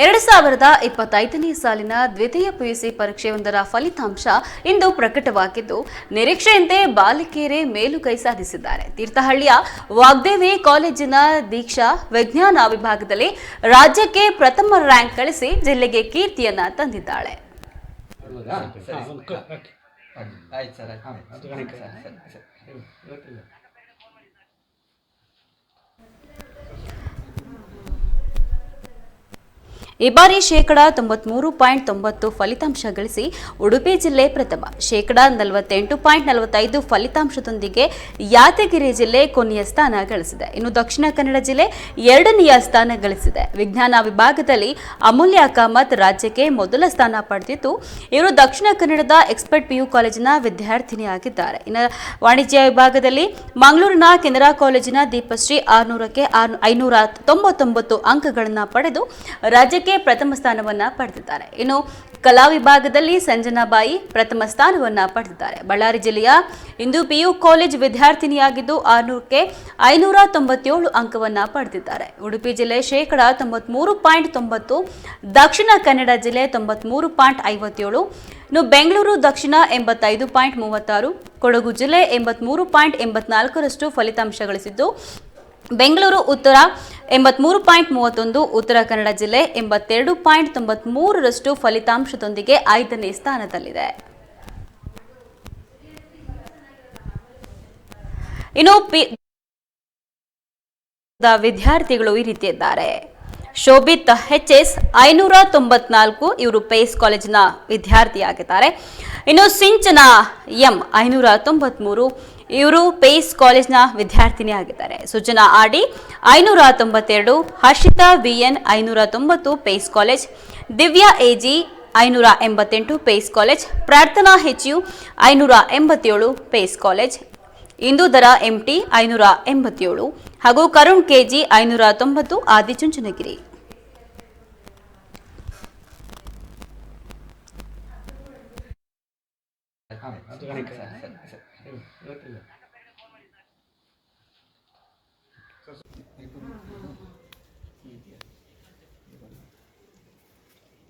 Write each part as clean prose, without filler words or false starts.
2025ನೇ ಸಾಲಿನ ದ್ವಿತೀಯ ಪಿಯುಸಿ ಪರೀಕ್ಷೆಯೊಂದರ ಫಲಿತಾಂಶ ಇಂದು ಪ್ರಕಟವಾಗಿದ್ದು, ನಿರೀಕ್ಷೆಯಂತೆ ಬಾಲಕಿಯರೇ ಮೇಲುಗೈ ಸಾಧಿಸಿದ್ದಾರೆ. ತೀರ್ಥಹಳ್ಳಿಯ ವಾಗ್ದೇವಿ ಕಾಲೇಜಿನ ದೀಕ್ಷಾ ವಿಜ್ಞಾನ ವಿಭಾಗದಲ್ಲಿ ರಾಜ್ಯಕ್ಕೆ ಪ್ರಥಮ ರ್ಯಾಂಕ್ ಗಳಿಸಿ ಜಿಲ್ಲೆಗೆ ಕೀರ್ತಿಯನ್ನ ತಂದಿದ್ದಾಳೆ. ಈ ಬಾರಿ 93.90 ಫಲಿತಾಂಶ ಗಳಿಸಿ ಉಡುಪಿ ಜಿಲ್ಲೆ ಪ್ರಥಮ, 48.45 ಫಲಿತಾಂಶದೊಂದಿಗೆ ಯಾದಗಿರಿ ಜಿಲ್ಲೆ ಕೊನೆಯ ಸ್ಥಾನ ಗಳಿಸಿದೆ. ಇನ್ನು ದಕ್ಷಿಣ ಕನ್ನಡ ಜಿಲ್ಲೆ ಎರಡನೆಯ ಸ್ಥಾನ ಗಳಿಸಿದೆ. ವಿಜ್ಞಾನ ವಿಭಾಗದಲ್ಲಿ ಅಮೂಲ್ಯ ಕಾಮತ್ ರಾಜ್ಯಕ್ಕೆ ಮೊದಲ ಸ್ಥಾನ ಪಡೆದಿದ್ದು, ಇವರು ದಕ್ಷಿಣ ಕನ್ನಡದ ಎಕ್ಸ್ಪರ್ಟ್ ಪಿಯು ಕಾಲೇಜಿನ ವಿದ್ಯಾರ್ಥಿನಿಯಾಗಿದ್ದಾರೆ. ಇನ್ನು ವಾಣಿಜ್ಯ ವಿಭಾಗದಲ್ಲಿ ಮಂಗಳೂರಿನ ಕೆನರಾ ಕಾಲೇಜಿನ ದೀಪಶ್ರೀ 600ಕ್ಕೆ 599 ಅಂಕಗಳನ್ನು ಪಡೆದು ರಾಜ್ಯಕ್ಕೆ ಪ್ರಥಮ ಸ್ಥಾನವನ್ನ ಪಡೆದಿದ್ದಾರೆ. ಇನ್ನು ಕಲಾ ವಿಭಾಗದಲ್ಲಿ ಸಂಜನಾಬಾಯಿ ಪ್ರಥಮ ಸ್ಥಾನವನ್ನ ಪಡೆದಿದ್ದಾರೆ. ಬಳ್ಳಾರಿ ಜಿಲ್ಲೆಯ ಇಂದು ಪಿಯು ಕಾಲೇಜ್ ವಿದ್ಯಾರ್ಥಿನಿಯಾಗಿದ್ದು 600ಕ್ಕೆ 597 ಅಂಕವನ್ನ ಪಡೆದಿದ್ದಾರೆ. ಉಡುಪಿ ಜಿಲ್ಲೆ 93.90, ದಕ್ಷಿಣ ಕನ್ನಡ ಜಿಲ್ಲೆ 93.57, ಇನ್ನು ಬೆಂಗಳೂರು ದಕ್ಷಿಣ 85.36, ಕೊಡಗು ಜಿಲ್ಲೆ 83.84ರಷ್ಟು ಫಲಿತಾಂಶ ಗಳಿಸಿದ್ದು, ಬೆಂಗಳೂರು ಉತ್ತರ 83.31, ಉತ್ತರ ಕನ್ನಡ ಜಿಲ್ಲೆ 82.93ರಷ್ಟು ಫಲಿತಾಂಶದೊಂದಿಗೆ 5ನೇ ಸ್ಥಾನದಲ್ಲಿದೆ. ಇನ್ನು ವಿದ್ಯಾರ್ಥಿಗಳು ಈ ರೀತಿ ಇದ್ದಾರೆ. ಶೋಭಿತ್ HS 594, ಇವರು ಪೇಸ್ ಕಾಲೇಜಿನ ವಿದ್ಯಾರ್ಥಿಯಾಗಿದ್ದಾರೆ. ಇನ್ನು ಸಿಂಚನಾ M 593, ಇವರು ಪೇಸ್ ಕಾಲೇಜ್ನ ವಿದ್ಯಾರ್ಥಿನಿ ಆಗಿದ್ದಾರೆ. Sujana RD 592, Harshitha VN 590 Pace college, Divya AG 588 Pace college, Prarthana HU 587 Pace college, Indudhara MT 587 ಹಾಗೂ ಕರುಣ್ KG 590 ಆದಿಚುಂಚನಗಿರಿ.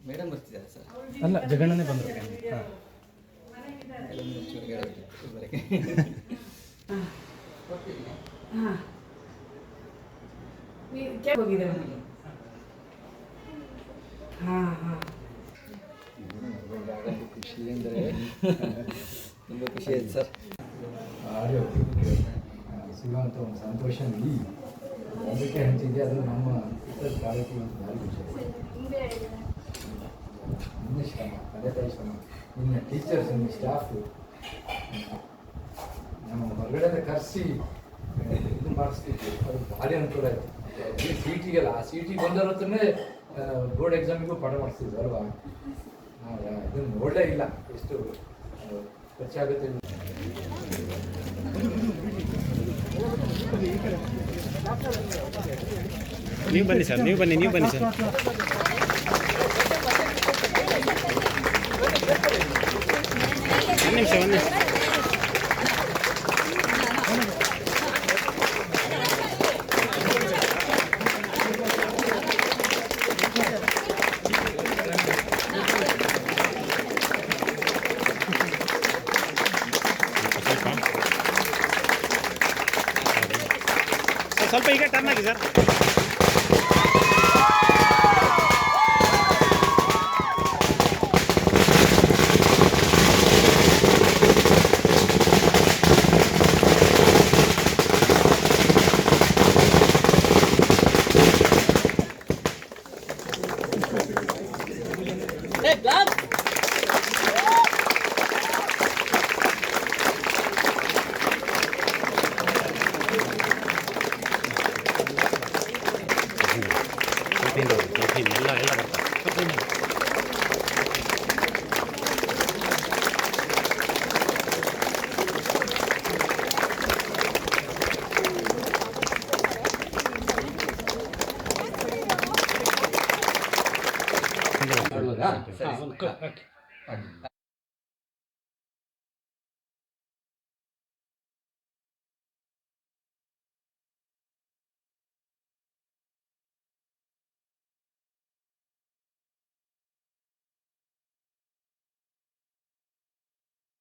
ಮೇಡಮ್ ಬರ್ತಿದ್ದಾರೆ ಸರ್? ಅಲ್ಲ, ಜಗಣ್ಣನೇ ಬಂದರು. ಖುಷಿ ಅಂದರೆ ತುಂಬ ಖುಷಿ ಆಯ್ತು ಸರ್. ಸಿಗುವಂಥ ಒಂದು ಸಂತೋಷ ಅದಕ್ಕೆ ಹಂಚಿದೆ. ಅದು ನಮ್ಮ ಇತರ ಕಾಲೇಜಿಗೆ ಒಂದು ಭಾರಿ ಖುಷಿ. ನಿನ್ನ ಶ್ರಮ, ಅದೇ ಶ್ರಮ, ನಿನ್ನ ಟೀಚರ್ಸ್, ನಿನ್ನ ಸ್ಟಾಫು ನಮ್ಮ ಹೊರಗಡೆ ಕರೆಸಿ ಇದು ಮಾಡಿಸ್ತಿದ್ವಿ. ಅದು ಭಾರಿ ಅನುಕೂಲ ಆಯಿತು. ಈ CETಗೆಲ್ಲ CET ಬಂದವ್ರ ಹತ್ರನೇ ಬೋರ್ಡ್ ಎಕ್ಸಾಮಿಗೂ ಪಾಠ ಮಾಡಿಸ್ತಿದ್ವಿ ಅಲ್ವಾ. ಇದನ್ನು ನೋಡಲೇ ಇಲ್ಲ ಎಷ್ಟು ಖರ್ಚಾಗುತ್ತೆ. ನೀವು ಬನ್ನಿ ಸರ್, ನೀವು ಬನ್ನಿ ಸರ್. ಒಂದು ನಿಮಿಷ. ಸ್ವಲ್ಪ ಈಗ ಟರ್ನ್ ಆಗಿ ಸರ್. ಸರಿ.